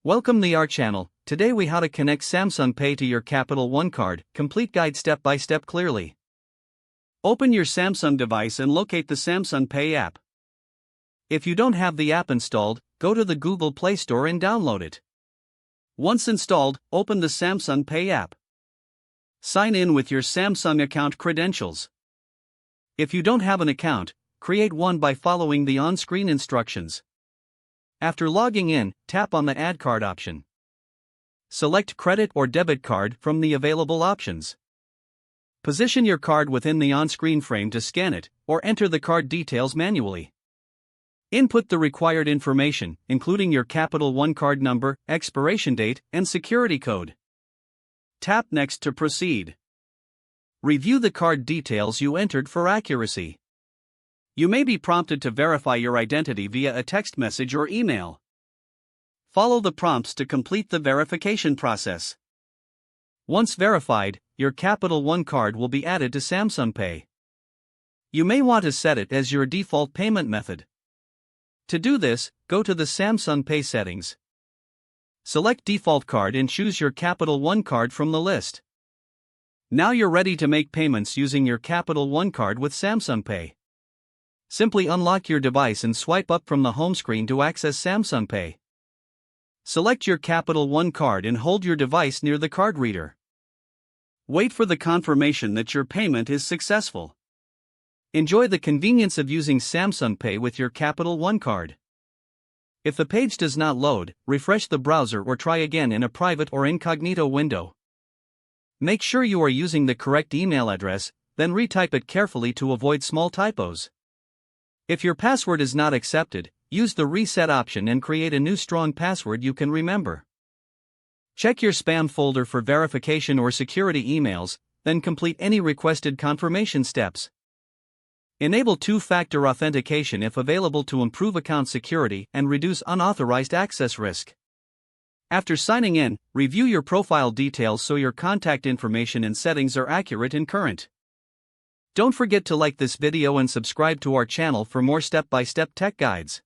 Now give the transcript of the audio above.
Welcome to our channel. Today we how to connect Samsung Pay to your Capital One card, complete guide step by step clearly. Open your Samsung device and locate the Samsung Pay app. If you don't have the app installed, go to the Google Play Store and download it. Once installed, open the Samsung Pay app. Sign in with your Samsung account credentials. If you don't have an account, create one by following the on-screen instructions. After logging in, tap on the Add Card option. Select credit or debit card from the available options. Position your card within the on-screen frame to scan it, or enter the card details manually. Input the required information, including your Capital One card number, expiration date, and security code. Tap Next to proceed. Review the card details you entered for accuracy. You may be prompted to verify your identity via a text message or email. Follow the prompts to complete the verification process. Once verified, your Capital One card will be added to Samsung Pay. You may want to set it as your default payment method. To do this, go to the Samsung Pay settings. Select Default Card and choose your Capital One card from the list. Now you're ready to make payments using your Capital One card with Samsung Pay. Simply unlock your device and swipe up from the home screen to access Samsung Pay. Select your Capital One card and hold your device near the card reader. Wait for the confirmation that your payment is successful. Enjoy the convenience of using Samsung Pay with your Capital One card. If the page does not load, refresh the browser or try again in a private or incognito window. Make sure you are using the correct email address, then retype it carefully to avoid small typos. If your password is not accepted, use the reset option and create a new strong password you can remember. Check your spam folder for verification or security emails, then complete any requested confirmation steps. Enable two-factor authentication if available to improve account security and reduce unauthorized access risk. After signing in, review your profile details so your contact information and settings are accurate and current. Don't forget to like this video and subscribe to our channel for more step-by-step tech guides.